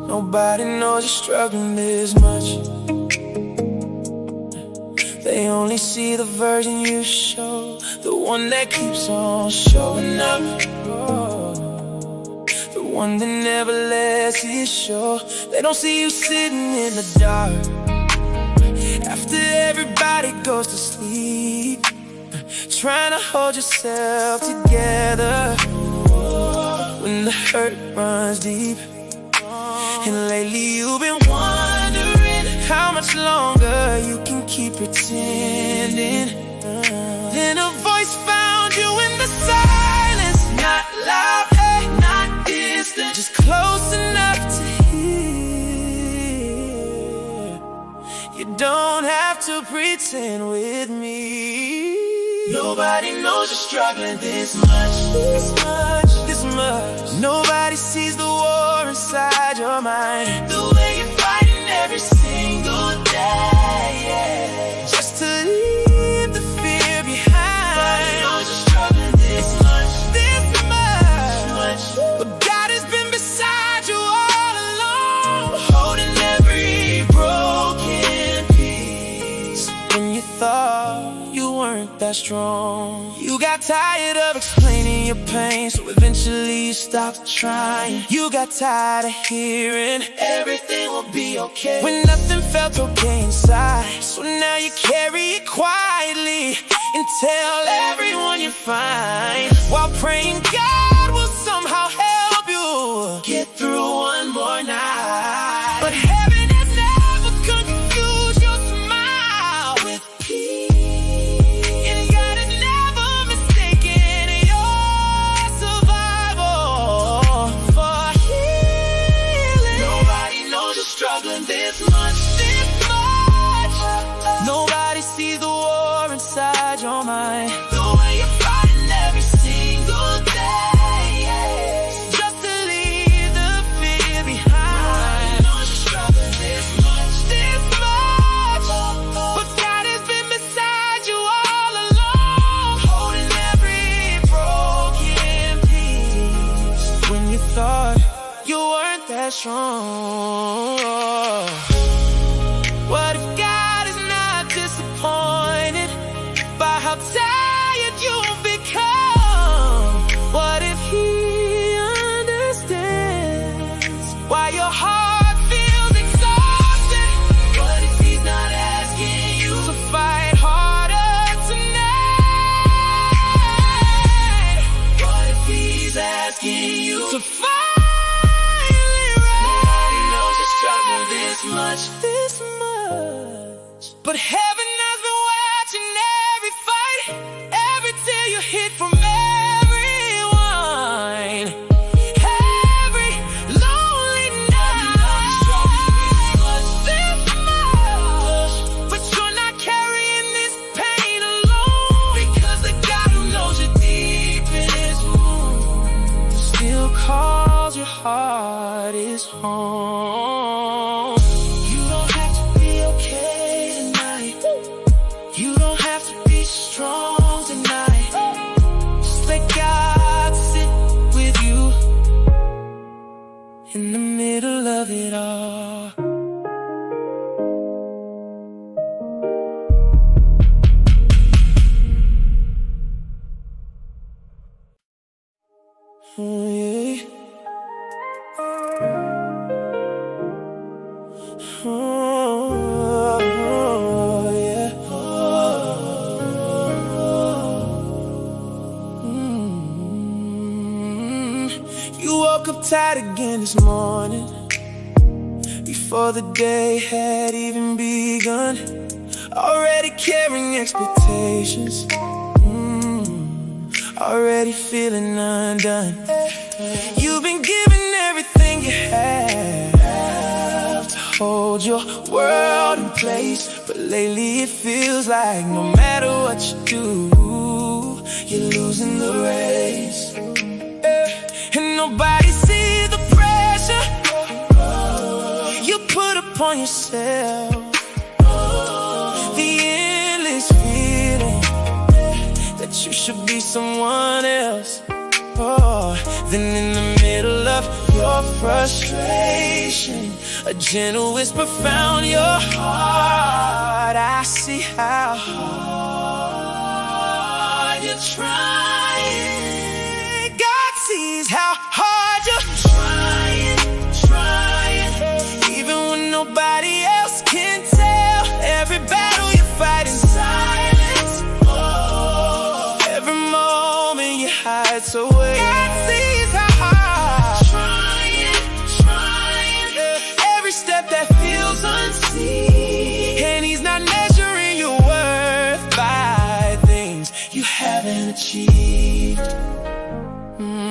Nobody knows you're struggling this much. They only see the version you show, the one that keeps on showing up, the one that never lets it show. They don't see you sitting in the dark after everybody goes to sleep, trying to hold yourself together when the hurt runs deep. And lately you've been wondering how much longer you can keep pretending. Then a voice found you in the silence, not loud, hey, not distant, just close enough to hear. You don't have to pretend with me. Nobody knows you're struggling this much, this much, this much. Nobody sees the war inside your mind, the way you're fighting every single day, yeah. Just to leave the fear behind. Nobody knows you're struggling this much, this much. But God has been beside you all along, holding every broken piece. When you thought you weren't that strong, you got tired of explaining your pain, so eventually you stopped trying. You got tired of hearing everything will be okay when nothing felt okay inside. So now you carry it quietly and tell everyone you're fine, while praying God will somehow help you get through one more night. But heaven has never confused your smile with peace, and God has never mistaken your survival for healing. Nobody knows you're struggling this much, this much. Nobody sees the war inside your mind, the way you're fighting every single day, yeah. Just to leave the fear behind. Nobody knows you're struggling this much, this much. But God has been beside you all along, holding every broken piece. When you thought you weren't that strong, what if God is not disappointed by how tired you've become? What if He understands why your heart feels exhausted? What if He's not asking you to fight harder tonight? What if He's asking you to finally rise? Nobody knows you're struggling this much, this much. But heaven has been watching every fight, every tear you hid from everyone, every lonely night. This much, but you're not carrying this pain alone, because the God who knows your deepest wound still calls your heart his home. You don't have to be okay tonight. You don't have to be strong tonight. Just let God sit with you in the middle of it all. Oh, yeah. Oh, yeah. You woke up tired again this morning, before the day had even begun, already carrying expectations, already feeling undone. You've been giving everything you have to hold your world in place, but lately it feels like no matter what you do, you're losing the race. And nobody sees the pressure you put upon yourself. you should be someone else. Oh, then in the middle of your frustration, a gentle whisper found your heart. I see how hard you're trying. God sees how hard you're trying. Even when nobody else can tell, every battle you fight in silence. Oh, every moment you hide so well. God sees how hard trying. Every step that feels unseen, and He's not measuring your worth by things you haven't achieved.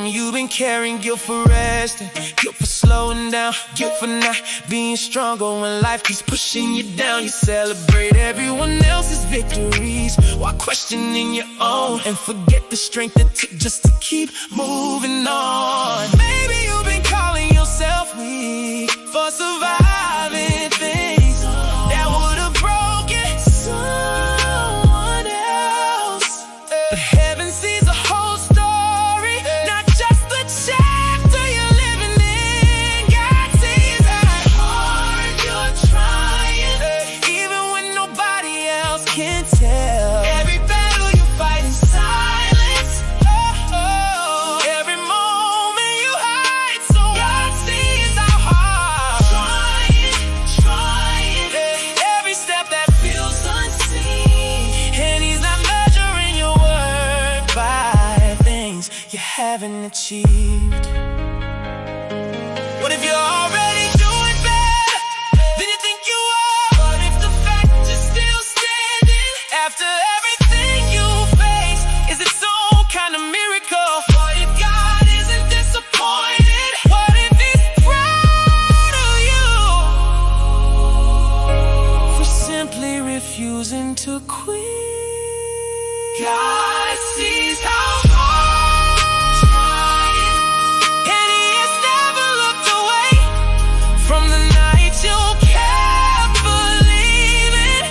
You've been carrying guilt for resting, guilt for slowing down, guilt for not being stronger when life keeps pushing you down. You celebrate everyone else's victories while questioning your own, and forget the strength it took just to keep moving on. Maybe you've been calling yourself weak for surviving things that would have broken someone else. But heaven sees a whole story, not just the chapter you're living in. God sees how hard you're trying, even when nobody else can tell. Every battle you fight in silence. Every moment you hide, so God sees how hard trying. Every step that feels unseen, and He's not measuring your worth by things you haven't achieved. What if you're already doing better than you think you are? What if the fact you're still standing after everything you face is its own kind of miracle? What if God isn't disappointed? What if He's proud of you for simply refusing to quit? God sees how hard trying, and He has never looked away from the night you kept believing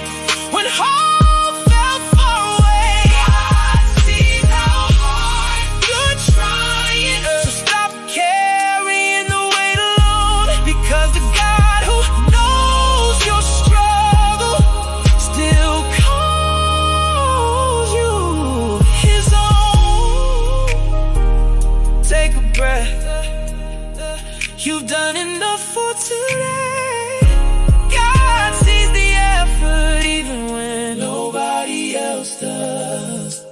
when hope felt far away. God sees how hard you're trying, so stop carrying the weight alone, because the God who knows your struggle still calls you His own. Take a breath. You've done enough for today. God sees the effort even when nobody else does.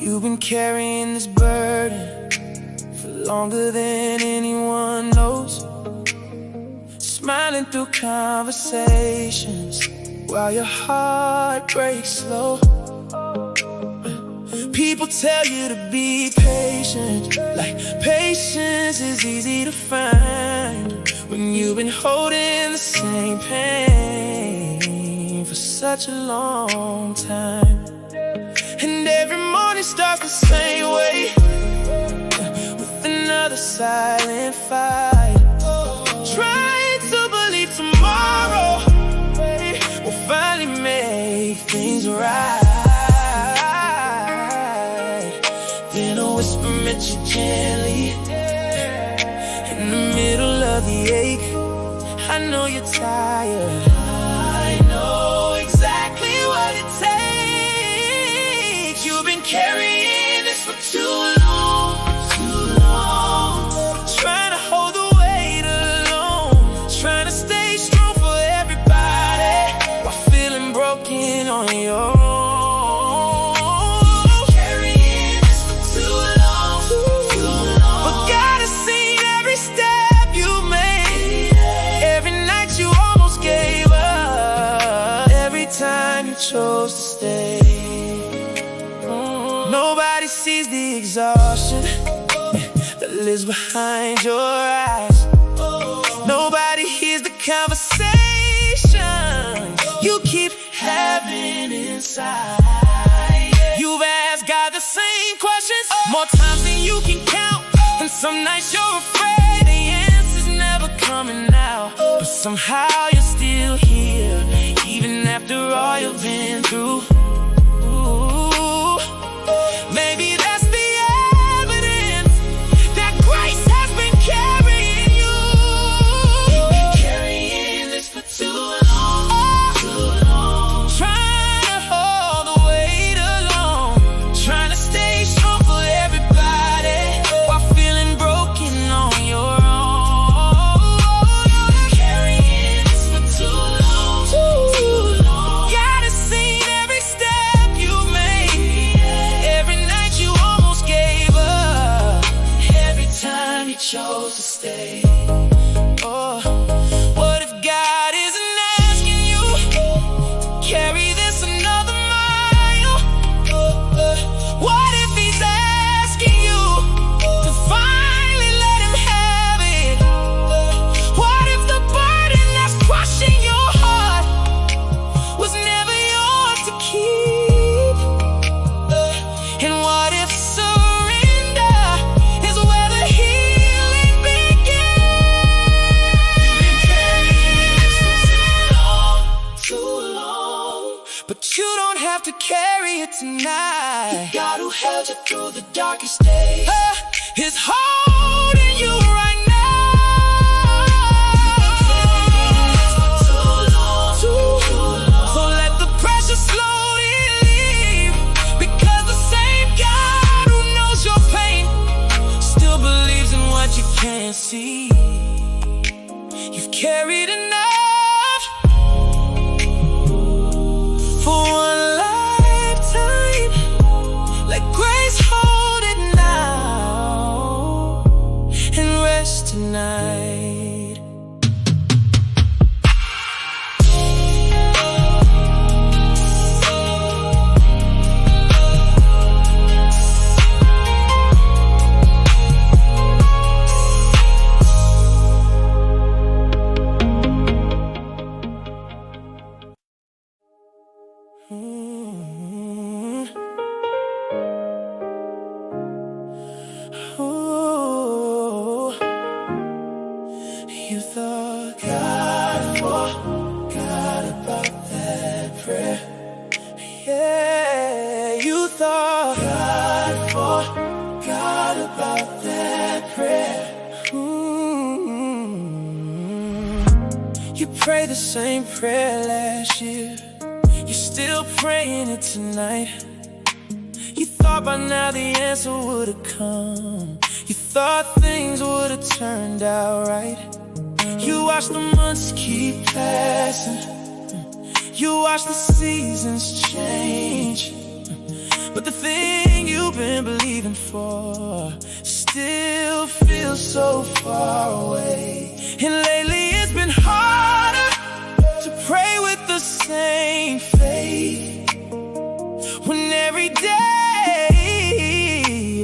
You've been carrying this burden for longer than anyone knows, smiling through conversations while your heart breaks slow. People tell you to be patient, like patience is easy to find when you've been holding the same pain for such a long time. And every morning starts the same way, with another silent fight, trying to believe tomorrow will finally make things right. Then a whisper met you gently in the middle of the ache. I know you're tired, I know exactly what it takes. You've been carrying this for too long, trying to hold the weight alone, trying to stay strong for everybody while feeling broken on your own. Carrying this for too long, but God has seen every step you made, every night you almost gave up. lives behind your eyes. Nobody hears the conversation you keep having inside. You've asked God the same questions more times than you can count, and some nights you're afraid the answer's never coming out. But somehow you're still here, even after all you've been through. Ooh, maybe that's the evidence that grace has been carrying you. You've been carrying this for too long, too long. Trying to hold the weight alone, trying to stay strong for everybody while feeling broken on your own. You've been carrying this for too long, too long. Gotta see every step you made, every night you almost gave up, every time you chose to stay. Oh, what if God isn't asking you to carry this another mile? What if He's asking you to finally let Him have it? What if the burden that's crushing your heart was never yours to keep? And what if surrender is where the healing begins? You've been carrying this for too long, but you don't have to carry it tonight. The God who held you through the darkest days is holding you right now. Too long, too long. So let the pressure slowly leave, because the same God who knows your pain still believes in what you can't see. You've carried enough for one lifetime. Let grace hold it now and rest tonight. Ooh, you thought God forgot about that prayer. Yeah, you thought God forgot about that prayer. You prayed the same prayer last year, you're still praying it tonight. You thought by now the answer would've come, you thought things would've turned out right. You watched the months keep passing, you watched the seasons change, but the thing you've been believing for still feels so far away. And lately it's been harder to pray with the same faith, when every day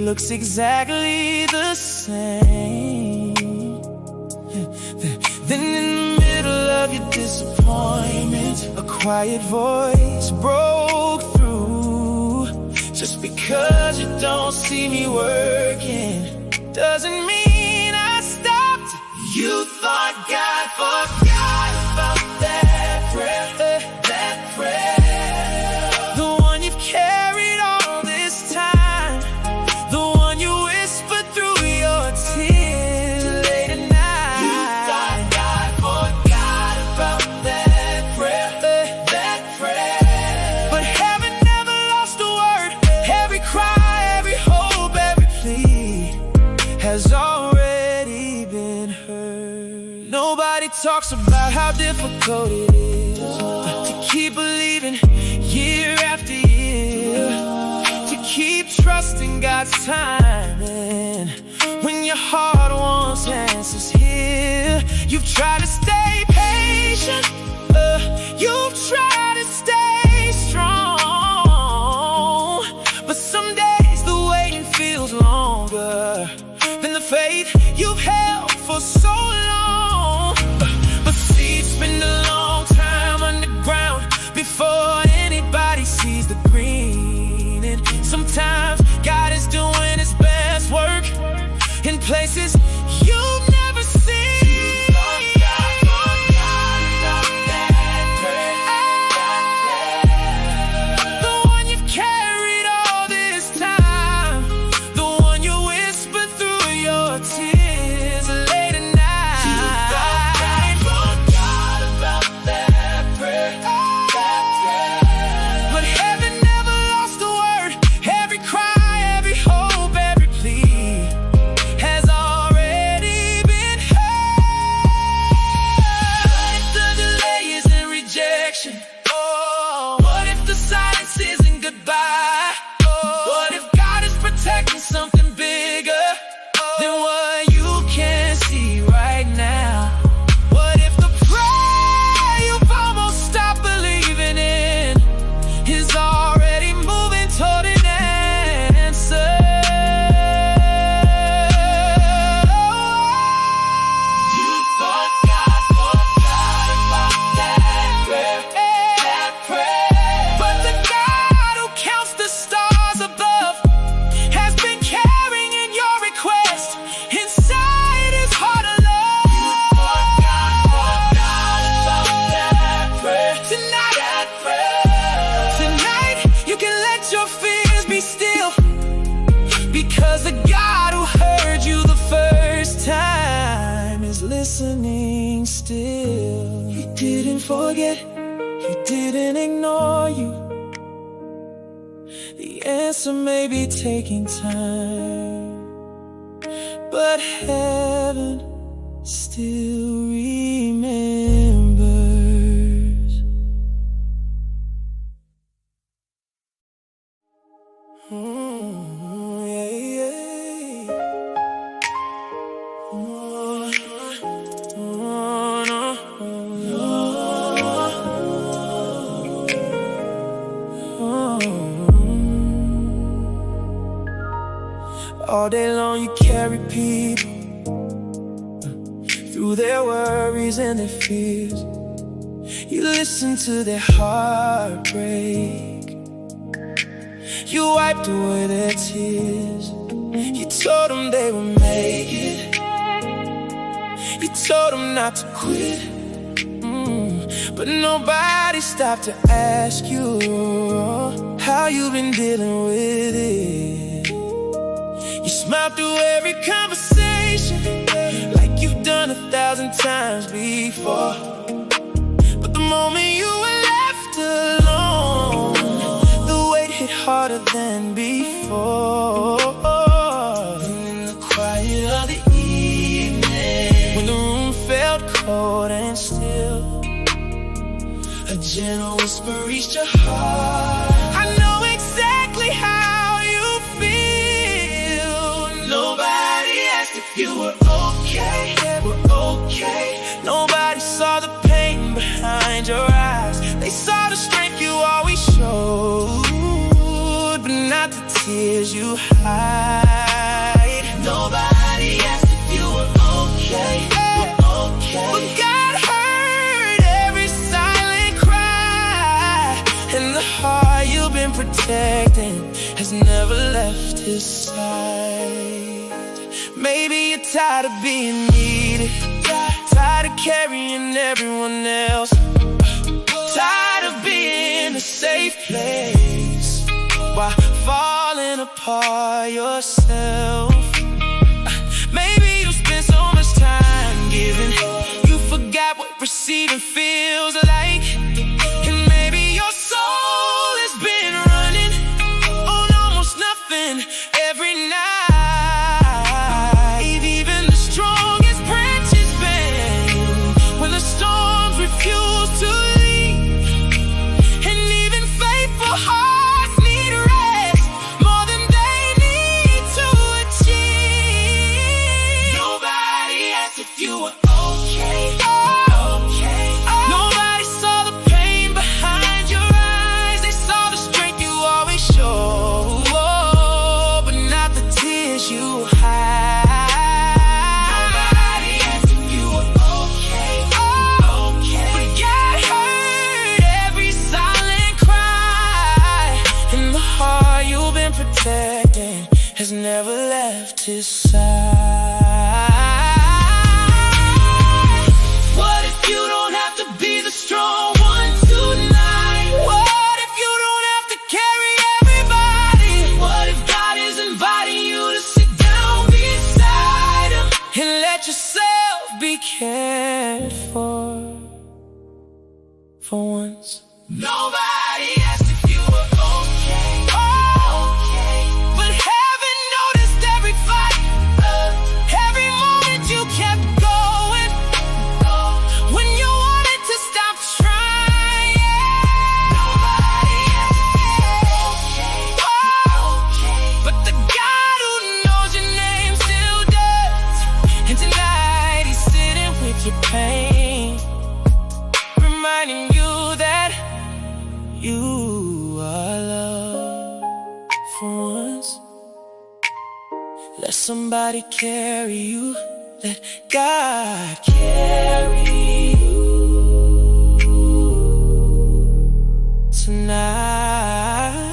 looks exactly the same. Then in the middle of your disappointment, a quiet voice broke through. Just because you don't see me working doesn't mean I stopped. You thought God forgot about that prayer, that prayer. The one you've carried all this time, the one you whispered through your tears late at night. You thought God forgot about that prayer, that prayer. But heaven never lost a word. Every cry, every hope, every plea has already been heard. Nobody talks about how difficult it is to keep believing year after year, to keep trusting God's timing when your heart wants answers here. You've tried to stay patient, you've tried to stay strong, but some days the waiting feels longer than the faith listening still. He didn't forget, he didn't ignore you. The answer may be taking time, but heaven still remembers. Yeah, yeah. All day long you carry people through their worries and their fears. You listen to their heartbreak. You wiped away their tears. You told them they would make it. You told them not to quit. But nobody stopped to ask you how you've been dealing with it. You smiled through every conversation like you've done 1,000 times before. But the moment you were left alone, the weight hit harder than before. And in the quiet of the evening, when the room felt cold and still, a gentle whisper reached your heart. I know exactly how you feel. Nobody asked if you were okay. We're okay. Nobody saw the pain behind your eyes. They saw the strength you always showed, but not the tears you hide. Nobody asked if you were okay. We're okay. But God heard every silent cry, and the heart you've been protecting has never left his side. Maybe you're tired of being needed, tired of carrying everyone else, tired of being a safe place while falling apart yourself. Maybe you spent so much time giving, you forgot what receiving feels like. And maybe your soul has been running on almost nothing every night. Even the strongest branches bend when the storms refuse to leave. And even faithful hearts need rest more than they need to achieve. Nobody asked if you were okay. Nobody saw the pain behind your eyes. They saw the strength you always show, but not the tears you hide. Nobody asked if you were okay. But God heard every silent cry, and the heart you've been protecting has never left his side. What if you don't have to be the strong one tonight? What if you don't have to carry everybody? What if God is inviting you to sit down beside him and let yourself be cared for once? Nobody asked if you were okay. But heaven noticed every fight, every moment you kept going, when you wanted to stop trying. Nobody asked if you were okay. But the God who knows your name still does. And tonight he's sitting with your pain, reminding you that you are loved for once. Let somebody carry you. Let God carry you tonight.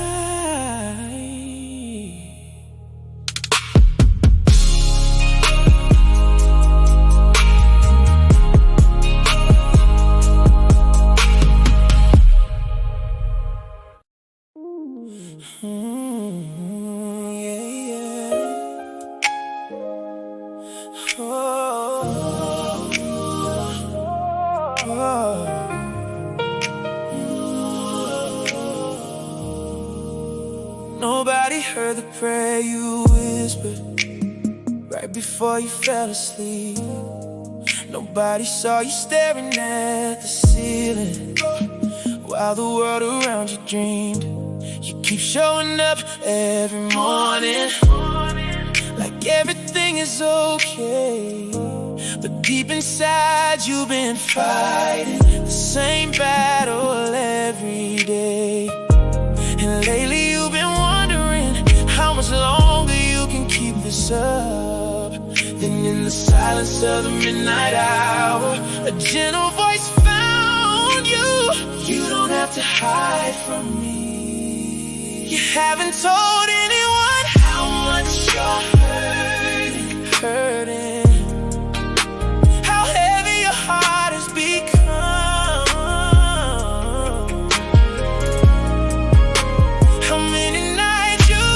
Yeah, yeah. Oh. heard the prayer you whispered right before you fell asleep. Nobody saw you staring at the ceiling while the world around you dreamed. You keep showing up every morning like everything is okay, but deep inside you've been fighting the same battle every day. And lately you've been wondering how much longer you can keep this up. Then in the silence of the midnight hour, a gentle voice found you. You don't have to hide from me. You haven't told anyone how much you're hurting, how heavy your heart has become, how many nights you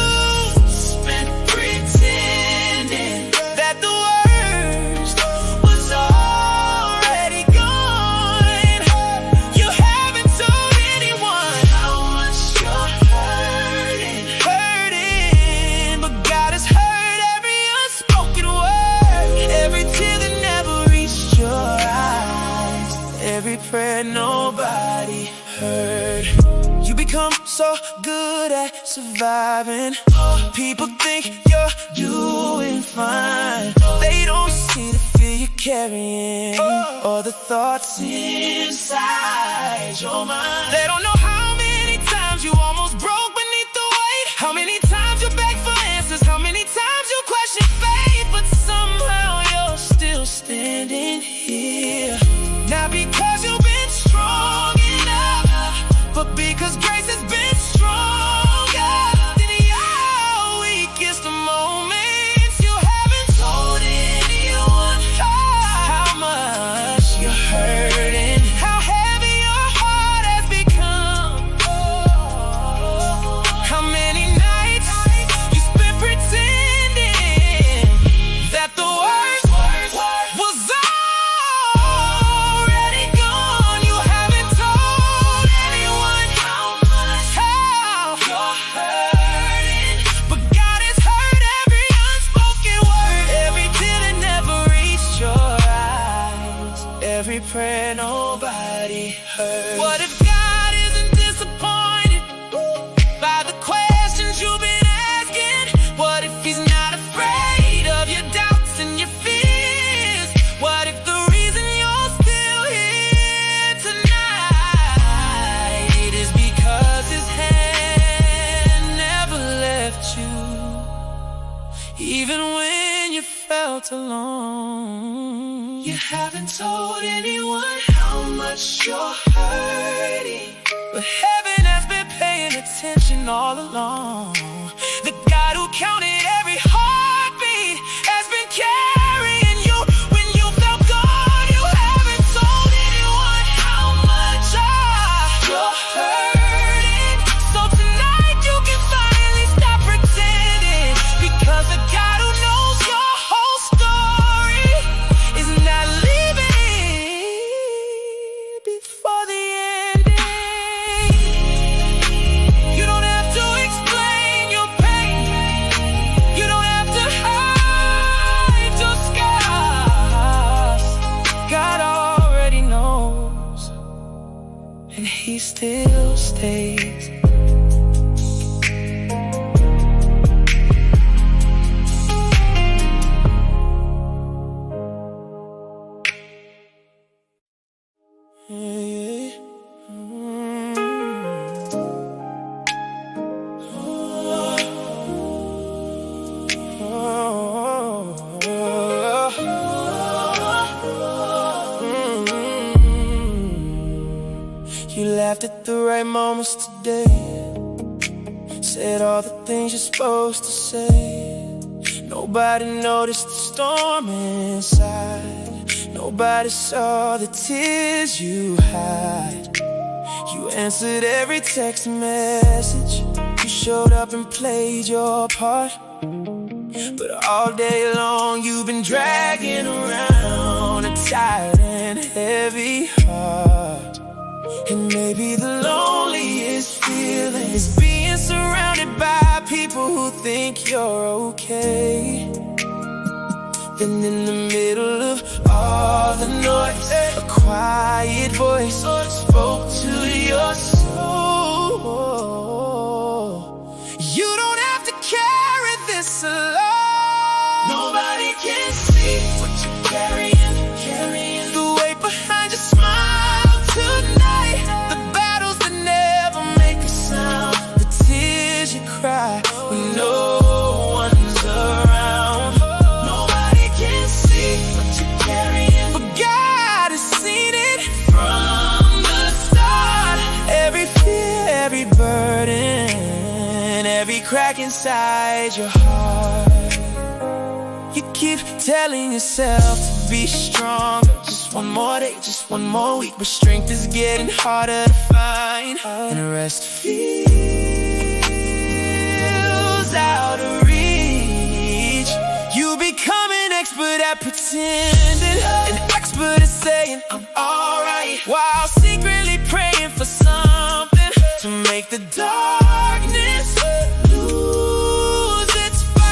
spent pretending that the worst was already gone. You haven't told anyone how much you're hurting, but God has heard every unspoken word, every tear that never reached your eyes, every prayer nobody heard. You become so good at surviving. People think you're doing fine. They don't see the fear you're carrying or the thoughts inside your mind. They don't know how many times you almost broke beneath the weight, how many times you begged for answers, how many times you questioned faith, but somehow you're still standing here. Not because you've been strong enough, but because grace has been stronger than your weakest moments. You haven't told anyone how much you're hurting, how heavy your heart has become, how many nights you spent pretending that the worst was already gone. You haven't told anyone how you're hurting, but God has heard every unspoken word, every tear that never reached your eyes, every prayer nobody heard. What if God isn't disappointed by the questions you've been asking? What if He's not afraid of your doubts and your fears? What if the reason you're still here tonight is because His hand never left you, even when you felt alone? You haven't told anyone how much you're hurting, but heaven has been paying attention all along. The God who counted every heartbeat has been carrying you when you felt gone. You haven't told anyone how much you're hurting, so tonight you can finally stop pretending, because the God who knows your whole story is not leaving before the ending. You don't have to explain your pain. You don't have to hide your scars. God already knows, and He still stays. You laughed at the right moments today, said all the things you're supposed to say. Nobody noticed the storm inside. Nobody saw the tears you hide. You answered every text message. You showed up and played your part. But all day long you've been dragging around a tired and heavy heart. And maybe the loneliest feeling is being surrounded by people who you're okay. Then in the middle of all the noise, a quiet voice spoke to your soul. You don't have to carry this alone. Nobody can see what you're carrying. The weight behind your smile tonight, the battles that never make a sound, the tears you cry when no one's around. Nobody can see what you're carrying, but God has seen it from the start. Every fear, every burden, every crack inside your heart. You keep telling yourself to be strong. Just one more day, just one more week, but strength is getting harder to find, and rest feels out of reach. You become an expert at pretending, an expert at saying I'm alright, while secretly praying for something to make the darkness lose its fight.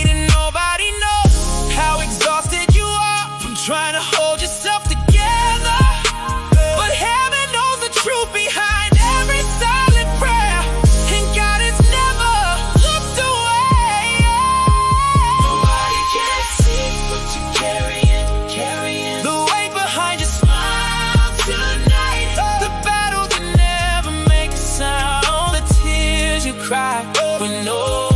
And nobody knows how exhausted you are from trying to hold yourself together, but heaven knows the truth behind every silent prayer, and God has never looked away. Nobody can see what you're carrying, the weight behind your smile tonight, the battles that never make a sound, the tears you cry when no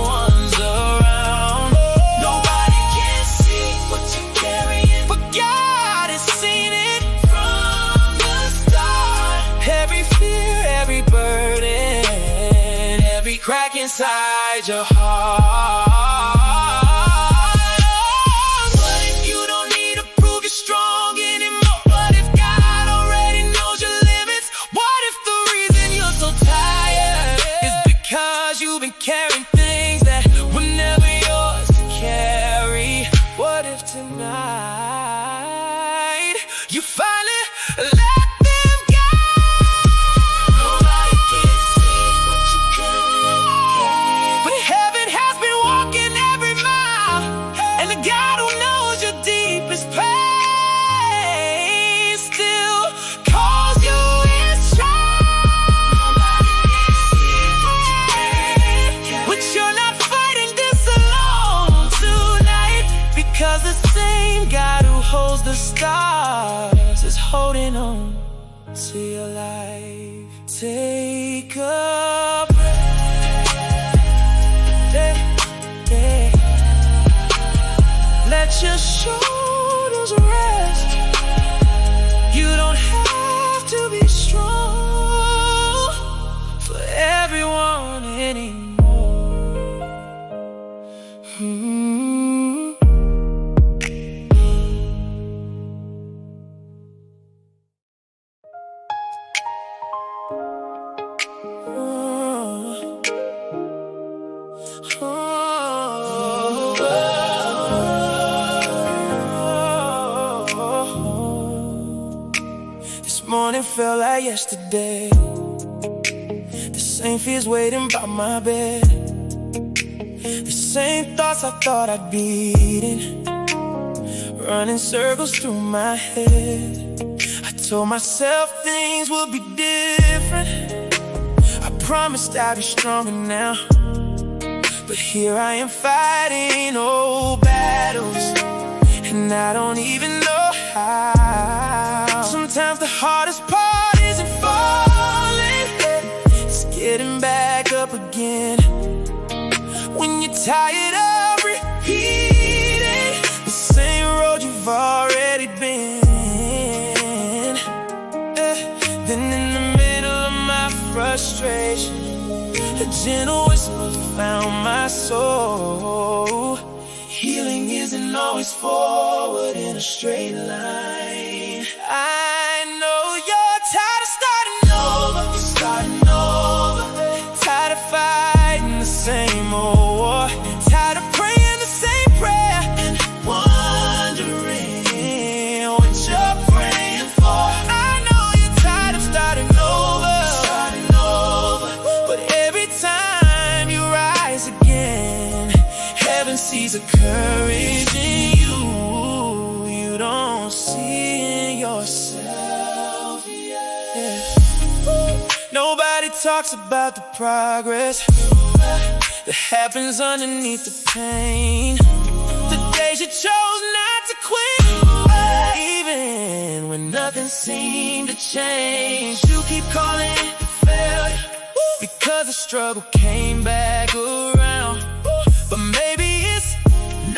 one's around. Nobody can see what you're carrying, but God has seen it from the start. Every fear, every burden, every crack inside your heart. What if you don't need to prove you're strong anymore? What if God already knows your limits? What if the reason you're so tired is because you've been carrying things that were never yours to carry? What if tonight you finally let them go? Nobody can see what you're carrying, but heaven has been walking every mile, and the God who knows your deepest pain still calls you his child. But you're not fighting this alone tonight, because the same God who holds the stars is holding on to your life. Take a breath. Let your shoulders rest. You don't have to be strong for everyone anymore. This morning felt like yesterday. The same fears waiting by my bed. The same thoughts I thought I'd beaten, running circles through my head. I told myself things would be different. I promised I'd be stronger now, but here I am fighting old battles, and I don't even know how. Sometimes the hardest part isn't falling, it's getting back up again. When you're tired of repeating the same road you've already been. Then in the middle of my frustration, a gentle whisper found my soul. Healing isn't always forward in a straight line. I know you're tired of starting over, tired of fighting the same old war, tired of praying the same prayer and wondering what you're praying for. I know you're tired of starting over, but every time courage in you. You don't see in yourself. Yeah. Nobody talks about the progress that happens underneath the pain. The days you chose not to quit, even when nothing seemed to change. You keep calling it failure because the struggle came back around. But maybe it's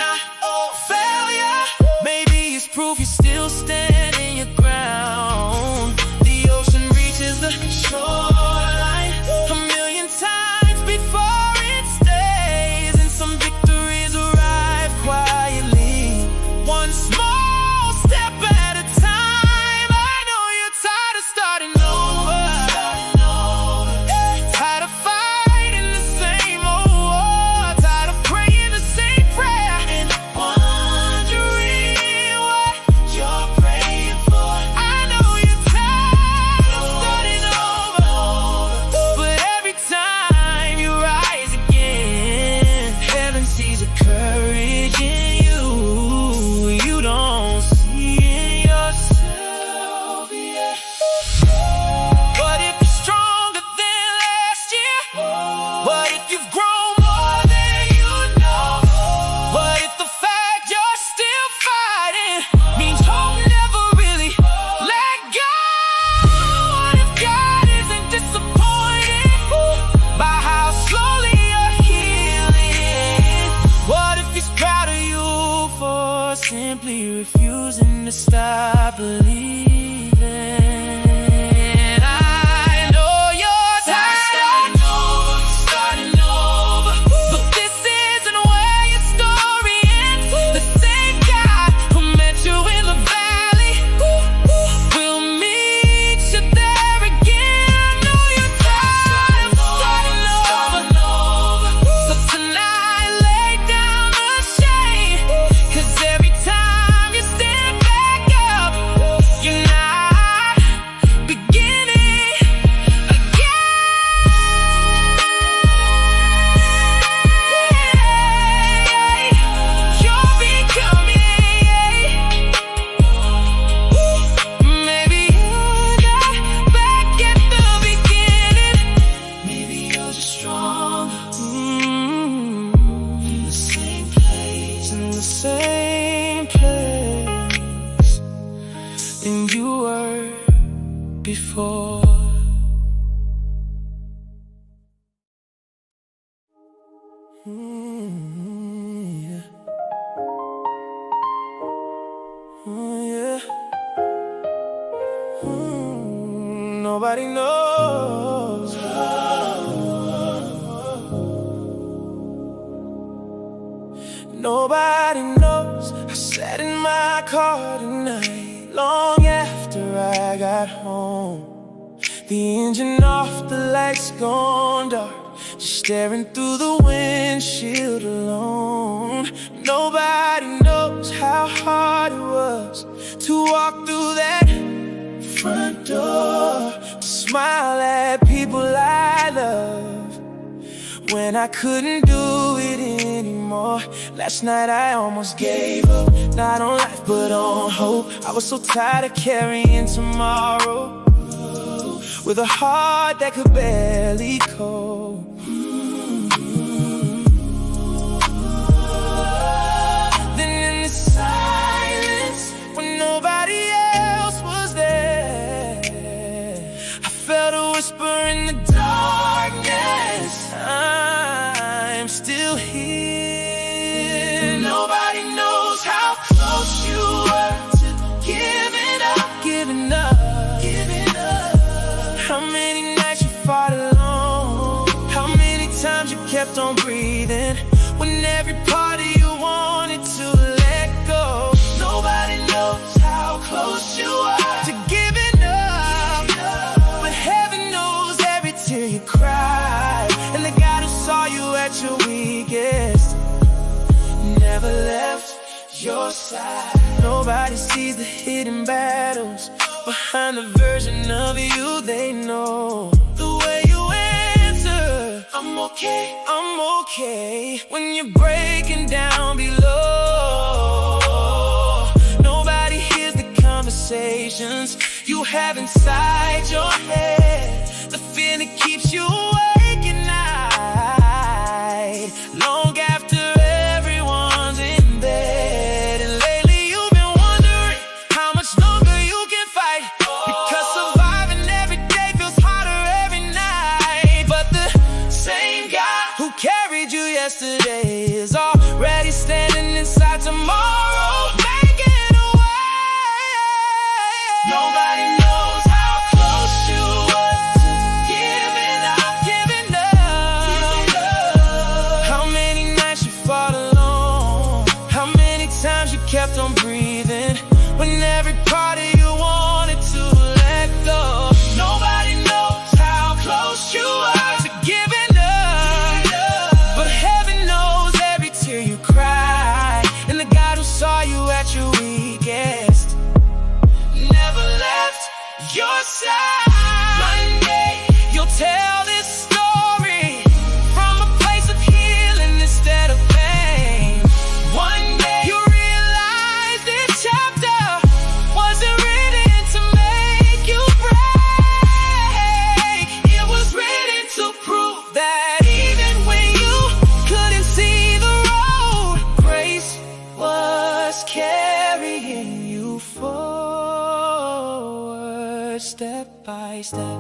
not all failure. Maybe it's proof you're still standing your ground. The ocean reaches the shoreline a million times before it stays, and some victories arrive quietly, one small step at a time. I know you're tired of starting over, tired of fighting the same old war, tired of praying the same prayer and wondering what you're praying for. I know you're tired of starting over, but every time you rise again, heaven sees a courage in you. You don't see in yourself yet. What if you're stronger than last year? What if you've grown more than you know? What if the fact you're still fighting means hope never really let go? What if God isn't disappointed by how slowly you're healing? What if He's proud of you for simply refusing to stop believing? I know you're tired of starting over, but this isn't where your story ends. The same God who met you in the valley will meet you there again. I know you're tired of starting over, so tonight lay down the shame, 'cause every time you stand back up, you're not beginning again. You're becoming. Maybe you're not back at the beginning. Maybe you're just strong in the same place, in the same place than you were before. Yeah. Yeah. Nobody knows. Nobody knows. I sat in my car tonight, long after I got home. The engine off, the lights gone dark, just staring through the windshield alone. Nobody knows how hard it was to walk through that front door, to smile at people I love when I couldn't do it anymore. Last night I almost gave up, not on life but on hope. I was so tired of carrying tomorrow with a heart that could barely cope. Then in the silence, when nobody else was there, I felt a whisper in the darkness. I'm still here. Nobody knows how close you were to giving up, giving up, giving up. How many nights you fought alone? How many times you kept on breathing when every part of you wanted to let go? Nobody knows how close you are to giving up, but heaven knows every tear you cried, and the God who saw you at your weakest never left your side. Nobody sees the hidden battles behind the version of you they know. The way you answer, I'm okay, I'm okay. When you're breaking down below, nobody hears the conversations you have inside your head. The fear that keeps you awake at night, long after everyone's in bed. And lately you've been wondering how much longer you can fight, because surviving every day feels harder every night. But the same guy who carried you yesterday is already standing inside tomorrow, making a way. Nobody knows how close you were to giving up. How many nights you fought alone, how many times you kept on breathing when every part of you wanted to let go. Nobody knows how close you are to giving up, but heaven knows every tear you cry. And the God who saw you at your weakest never left your side. One day you'll tell this story from a place of healing instead of pain. One day you realize this chapter wasn't written to make you break. It was written to prove that even when you couldn't see the road, grace was carrying you forward, step by step,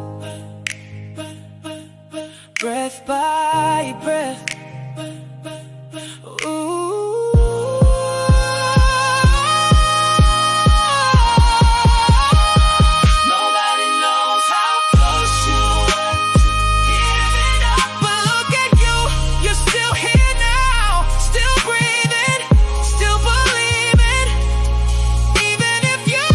breath by breath. Ooh. Nobody knows how close you were to giving up, but look at you, you're still here now, still breathing, still believing, even if you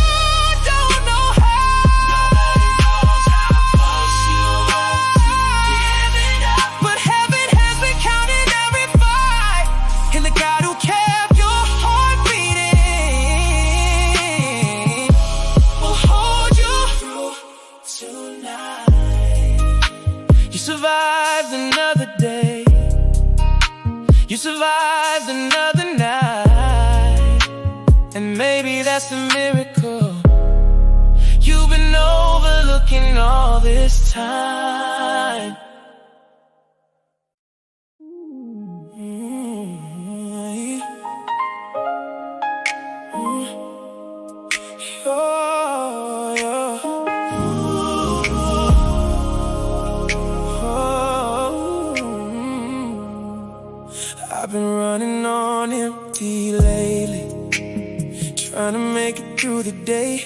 don't know how. Nobody knows how close you were to giving up, but heaven has been counting every fight, and the God who kept your heart beating will hold you through tonight. You survived another day, you survived another night, and maybe that's the miracle you've been overlooking all this time. Oh, yeah. I've been running on empty lately, trying to make it through the day,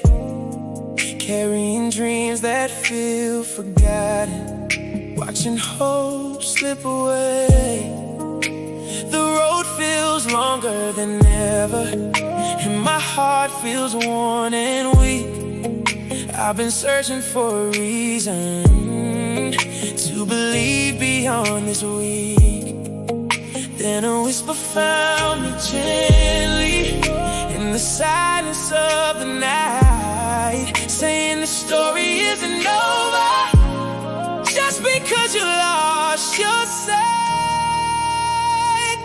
carrying dreams that feel forgotten, watching hope slip away. The road feels longer than ever, and my heart feels worn and weak. I've been searching for a reason to believe beyond this week. Then a whisper found me gently in the silence of the night, saying the story isn't over just because you lost your sight.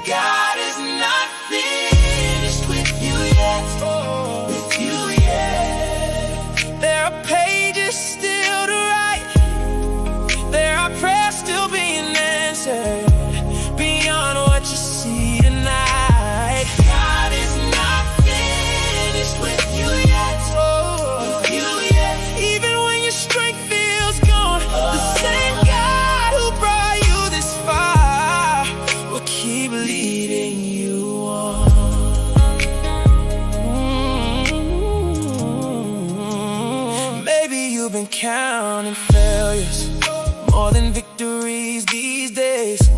God is not finished with you yet, with you yet. There are pages still to write, there are prayers still being answered beyond what you see tonight. God is not finished with you yet, with you yet. Even when your strength feels gone, the same God who brought you this far will keep leading you on. Maybe you've been counting failures more than victories these days.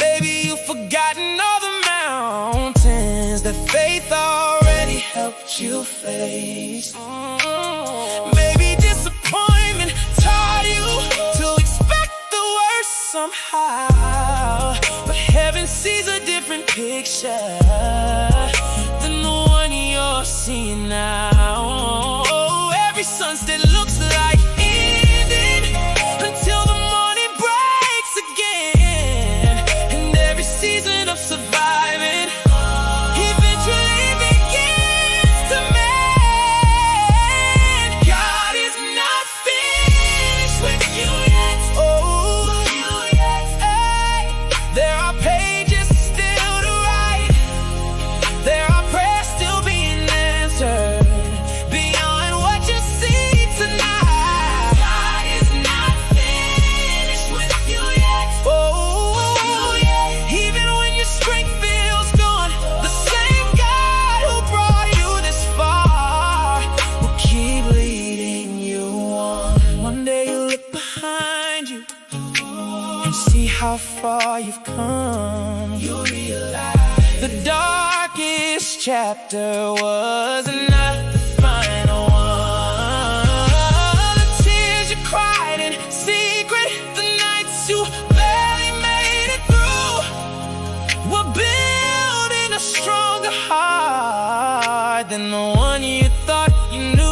Maybe you've forgotten all the mountains that faith already helped you face. Maybe disappointment taught you to expect the worst somehow, but heaven sees a different picture than the one you're seeing now. Every sunset looks like ending until the morning breaks again. how far you've come, you realize the darkest chapter was not the final one. The tears you cried in secret, the nights you barely made it through, were building a stronger heart than the one you thought you knew.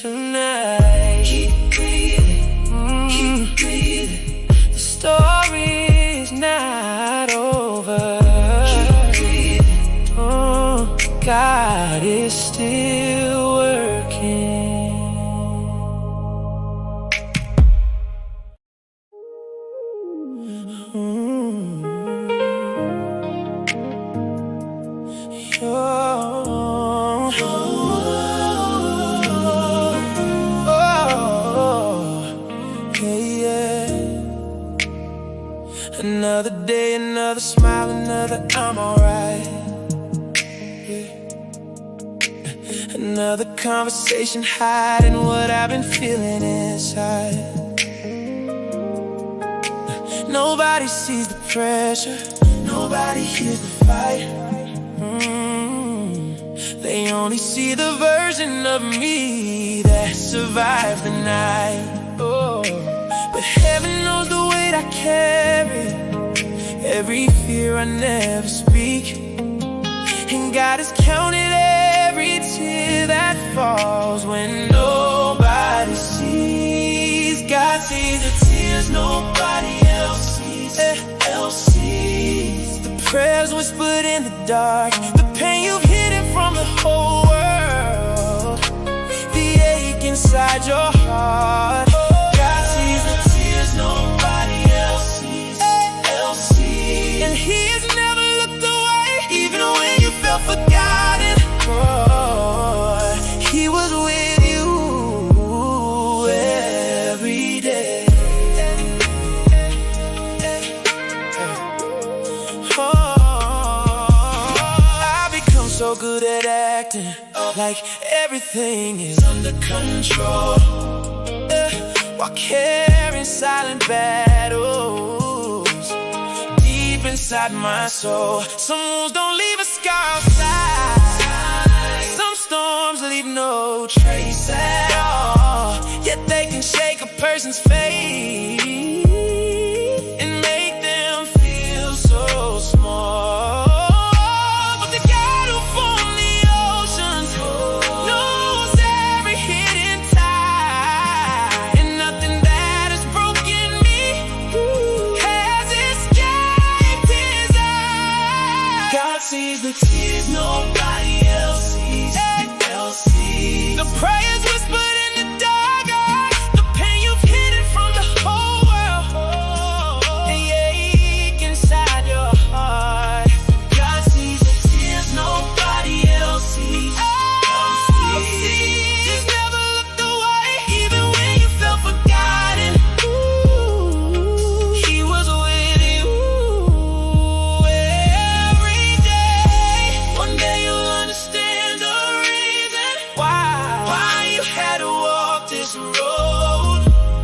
Tonight, keep breathing, the story's not over. Keep breathing. Oh, God is still working. Another day, another smile, another I'm alright. Yeah. Another conversation hiding what I've been feeling inside. Nobody sees the pressure, nobody hears the fight. They only see the version of me that survived the night. Oh. But heaven knows the weight I carry, every fear I never speak. And God has counted every tear that falls when nobody sees. God sees the tears nobody else sees. The prayers whispered in the dark, the pain you've hidden from the whole world, the ache inside your heart. Nobody else sees, and He has never looked away, even when you felt forgotten. Oh, He was with you every day. Oh, I've become so good at acting like everything is under control, while carrying silent battles deep inside my soul. Some wounds don't leave a scar outside, some storms leave no trace at all. Yet they can shake a person's faith and make them feel so small. But the God who formed the oceans knows every hidden tie, and nothing that has broken me has escaped His eyes. God sees the tears nobody else sees. The prayers whispered in the dark, the pain you've hidden from the whole world, the ache inside your heart. God sees the tears nobody else sees. He's never looked away, even when you felt forgotten. He was with you every day. One day you'll understand the reason why you had to walk this road,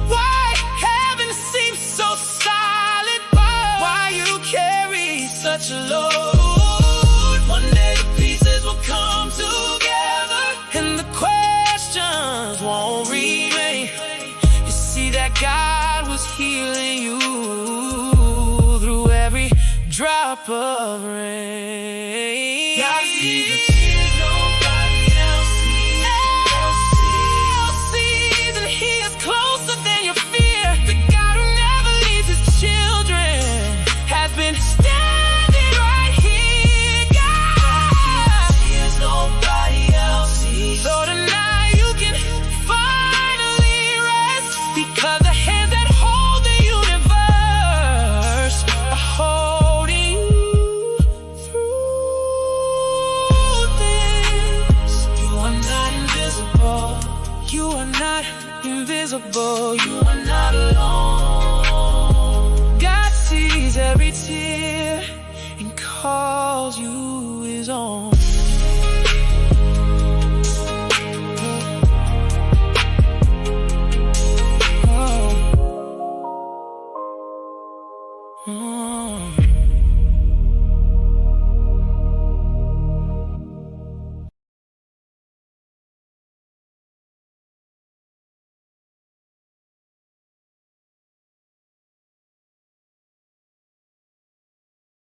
why heaven seems so silent, why you carry such a load. One day the pieces will come together and the questions won't remain. You see that God was healing you through every drop of rain. God sees the tears nobody else sees, and He is closer than your fear. The God who never leaves His children has been standing right here. God sees nobody else sees. So tonight you can finally rest invisible. You are not alone.